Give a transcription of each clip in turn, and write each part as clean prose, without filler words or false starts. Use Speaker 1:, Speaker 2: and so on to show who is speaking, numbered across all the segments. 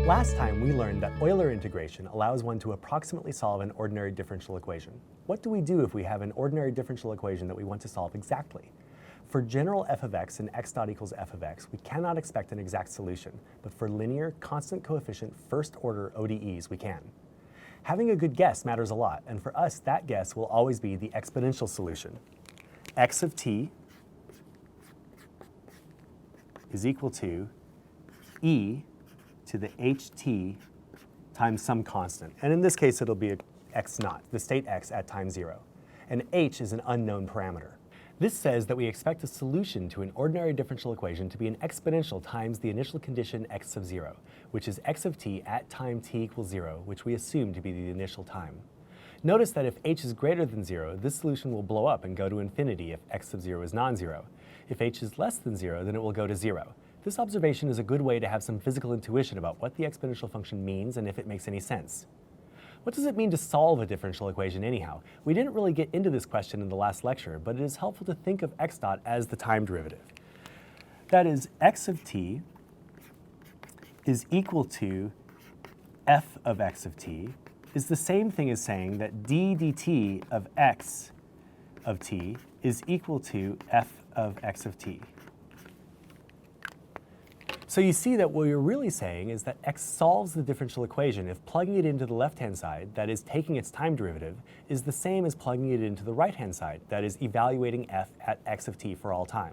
Speaker 1: Last time we learned that Euler integration allows one to approximately solve an ordinary differential equation. What do we do if we have an ordinary differential equation that we want to solve exactly? For general f of x and x dot equals f of x, we cannot expect an exact solution, but for linear, constant coefficient, first order ODEs, we can. Having a good guess matters a lot, and for us, that guess will always be the exponential solution. X of t is equal to e to the ht times some constant. And in this case, it'll be x naught, the state x at time 0. And h is an unknown parameter. This says that we expect a solution to an ordinary differential equation to be an exponential times the initial condition x of 0, which is x of t at time t equals 0, which we assume to be the initial time. Notice that if h is greater than 0, this solution will blow up and go to infinity if x of 0 is non-zero. If h is less than 0, then it will go to 0. This observation is a good way to have some physical intuition about what the exponential function means and if it makes any sense. What does it mean to solve a differential equation anyhow? We didn't really get into this question in the last lecture, but it is helpful to think of x dot as the time derivative. That is, x of t is equal to f of x of t is the same thing as saying that d dt of x of t is equal to f of x of t. So you see that what you're really saying is that x solves the differential equation if plugging it into the left-hand side, that is taking its time derivative, is the same as plugging it into the right-hand side, that is evaluating f at x of t for all time.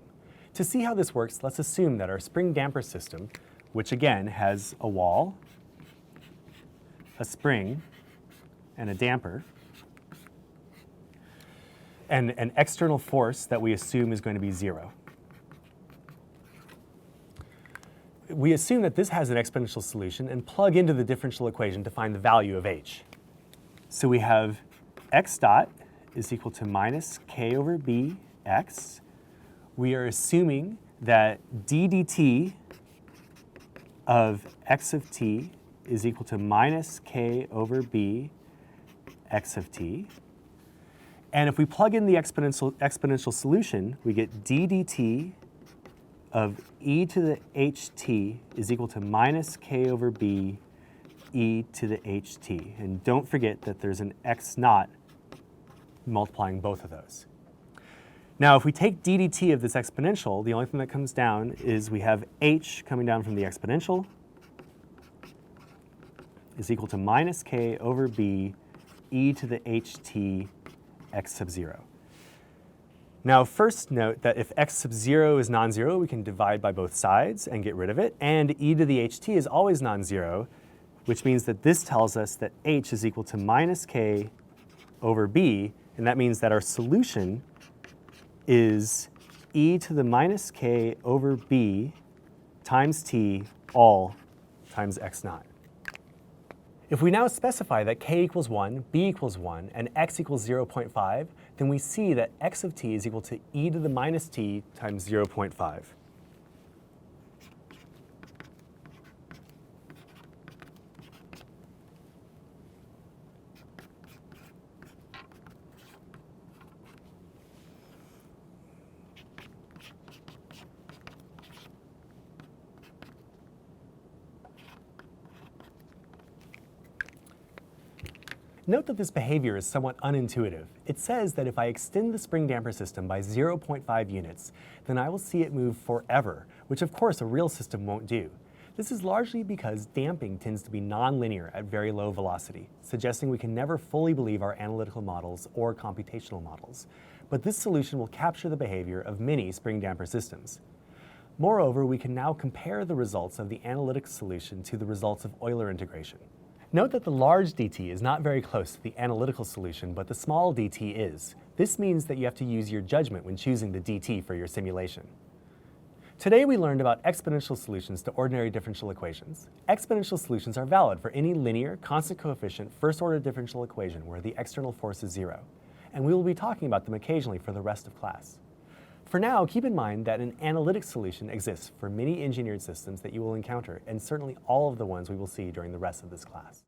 Speaker 1: To see how this works, let's assume that our spring damper system, which again has a wall, a spring, and a damper, and an external force that we assume is going to be 0. We assume that this has an exponential solution and plug into the differential equation to find the value of h. So we have x dot is equal to minus k over b x. We are assuming that d dt of x of t is equal to minus k over b x of t. And if we plug in the exponential solution, we get d dt of e to the ht is equal to minus k over b e to the ht. And don't forget that there's an x naught multiplying both of those. Now, if we take d dt of this exponential, the only thing that comes down is we have h coming down from the exponential is equal to minus k over b e to the ht x sub 0. Now, first note that if x sub 0 is non-zero, we can divide by both sides and get rid of it. And e to the ht is always non-zero, which means that this tells us that h is equal to minus k over b. And that means that our solution is e to the minus k over b times t all times x naught. If we now specify that k equals 1, b equals 1, and x equals 0.5, then we see that x of t is equal to e to the minus t times 0.5. Note that this behavior is somewhat unintuitive. It says that if I extend the spring damper system by 0.5 units, then I will see it move forever, which of course a real system won't do. This is largely because damping tends to be nonlinear at very low velocity, suggesting we can never fully believe our analytical models or computational models. But this solution will capture the behavior of many spring damper systems. Moreover, we can now compare the results of the analytic solution to the results of Euler integration. Note that the large dt is not very close to the analytical solution, but the small dt is. This means that you have to use your judgment when choosing the dt for your simulation. Today we learned about exponential solutions to ordinary differential equations. Exponential solutions are valid for any linear, constant coefficient, first-order differential equation where the external force is 0. And we will be talking about them occasionally for the rest of class. For now, keep in mind that an analytic solution exists for many engineered systems that you will encounter, and certainly all of the ones we will see during the rest of this class.